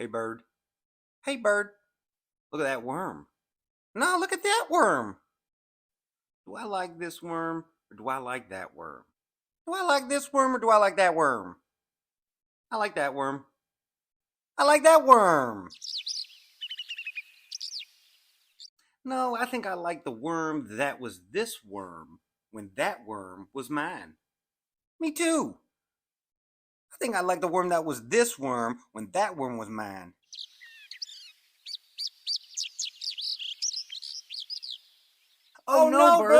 Hey bird. Hey bird. Look at that worm. No, look at that worm. Do I like this worm or do I like that worm? Do I like this worm or do I like that worm? I like that worm. I like that worm. No, I think I like the worm that was this worm when that worm was mine. Me too. I think I like the worm that was this worm when that worm was mine. Oh no, bird!